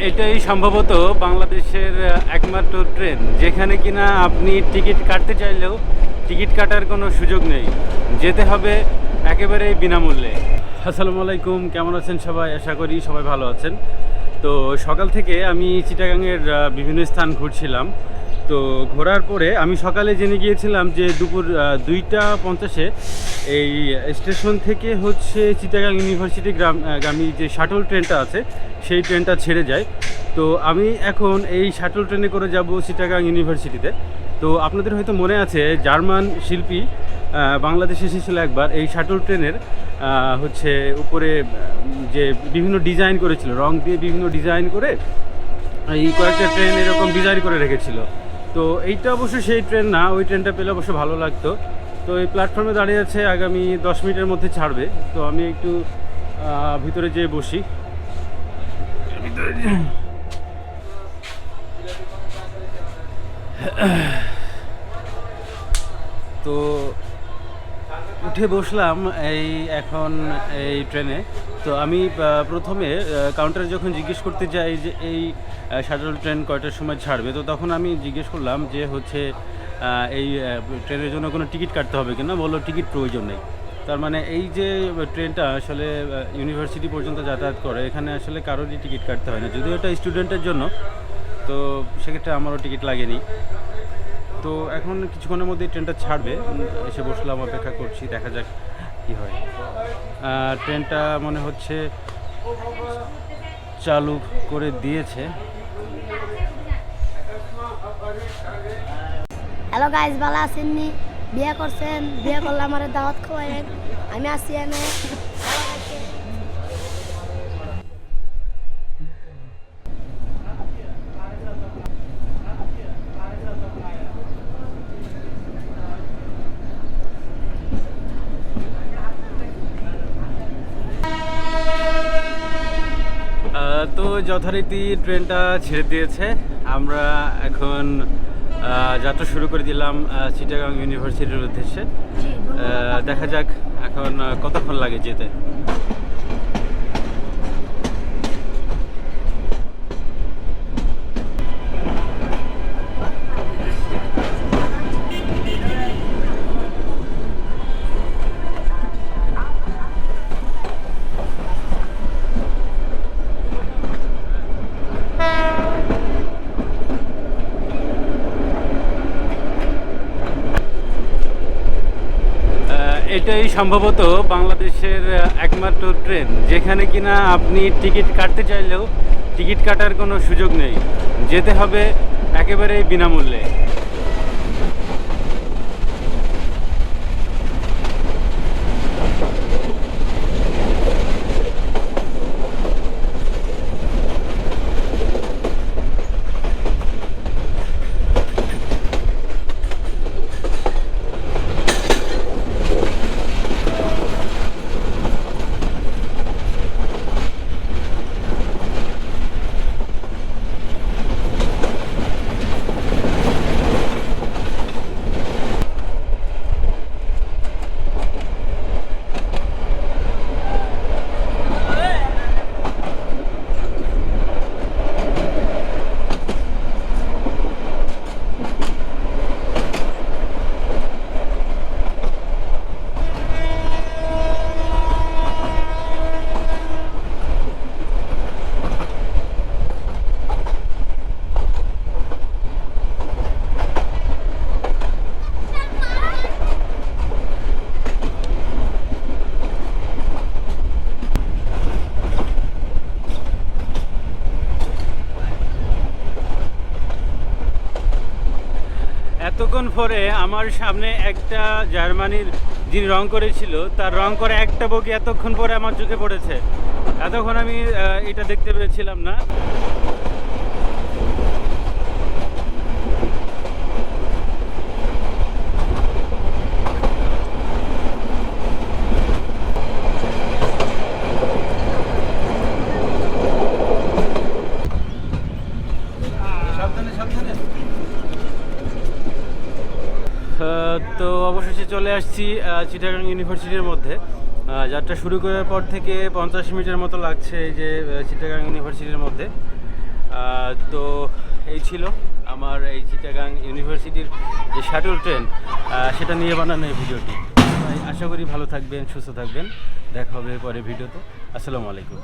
এটাই সম্ভবত বাংলাদেশের একমাত্র ট্রেন যেখানে কিনা আপনি টিকিট কাটতে চাইলেও টিকিট কাটার কোনো সুযোগ নেই, যেতে হবে একেবারে বিনামূল্যে। আসসালামু আলাইকুম, কেমন আছেন সবাই? আশা করি সবাই ভালো আছেন। তো সকাল থেকে আমি চিটাগাংয়ের বিভিন্ন স্থান ঘুরছিলাম। তো ঘোরার পরে আমি সকালে জেনে গিয়েছিলাম যে দুপুর 2টা 50-এ এই স্টেশন থেকে হচ্ছে চিটাগাং ইউনিভার্সিটি গামী যে শাটল ট্রেনটা আছে সেই ট্রেনটা ছেড়ে যায়। তো আমি এখন এই শাটল ট্রেনে করে যাব চিটাগাং ইউনিভার্সিটিতে। তো আপনাদের হয়তো মনে আছে, জার্মান শিল্পী বাংলাদেশে এসেছিল একবার। এই শাটল ট্রেনের হচ্ছে উপরে যে বিভিন্ন ডিজাইন করেছিল, রং দিয়ে বিভিন্ন ডিজাইন করে এই কয়েকটা ট্রেন এরকম ডিজাইন করে রেখেছিল। তো এইটা অবশ্য সেই ট্রেন না, ওই ট্রেনটা পেলে অবশ্য ভালো লাগতো। তো এই প্ল্যাটফর্মে দাঁড়িয়ে আছে, আগামী 10 মিনিটের মধ্যে ছাড়বে। তো আমি একটু ভিতরে যেয়ে বসি। তো উঠে বসলাম এখন এই ট্রেনে। তো আমি প্রথমে কাউন্টারে যখন জিজ্ঞেস করতে যাই যে এই শাটল ট্রেন কয়টার সময় ছাড়বে, তো তখন আমি জিজ্ঞেস করলাম যে হচ্ছে এই ট্রেনের জন্য কোনো টিকিট কাটতে হবে কিনা। বললো টিকিট প্রয়োজন নেই। তার মানে এই যে ট্রেনটা আসলে ইউনিভার্সিটি পর্যন্ত যাতায়াত করে, এখানে আসলে কারোরই টিকিট কাটতে হয় না, যদিও এটা স্টুডেন্টের জন্য। তো সেক্ষেত্রে আমারও টিকিট লাগেনি। তো এখন কিছুক্ষণের মধ্যেই ট্রেনটা ছাড়বে। এসে বসলাম, অপেক্ষা করছি, দেখা যাক কি হয়। ট্রেনটা মনে হচ্ছে চালু করে দিয়েছে। হ্যালো গাইস, ভালো আছেন নি? বিয়ে করছেন? বিয়ে করলে আমার দাওয়াত খাওয়ায়েন, আমি আসি এনে। তো যথারীতি ট্রেনটা ছেড়ে দিয়েছে। আমরা এখন যাত্রা শুরু করে দিলাম চিটাগাং ইউনিভার্সিটির উদ্দেশ্যে। দেখা যাক এখন কতক্ষণ লাগে যেতে। এটাই সম্ভবত বাংলাদেশের একমাত্র ট্রেন যেখানে কিনা আপনি টিকিট কাটতে চাইলেও টিকিট কাটার কোনো সুযোগ নেই, যেতে হবে একেবারে বিনামূল্যে। এতক্ষণ পরে আমার সামনে একটা জার্মানির যিনি রং করেছিল, তার রং করা একটা বগি এতক্ষণ পরে আমার চোখে পড়েছে। এতক্ষণ আমি এটা দেখতে পেয়েছিলাম না। তো অবশেষে চলে আসছি চিটাগাং ইউনিভার্সিটির মধ্যে। যাত্রা শুরু করার পর থেকে 50 মিনিটের মতো লাগছে এই যে চিটাগাং ইউনিভার্সিটির মধ্যে। তো এই ছিল আমার এই চিটাগাং ইউনিভার্সিটির যে শাটল ট্রেন সেটা নিয়ে বানানো এই ভিডিওটি। আশা করি ভালো থাকবেন, সুস্থ থাকবেন। দেখা হবে পরে ভিডিওতে। আসসালামু আলাইকুম।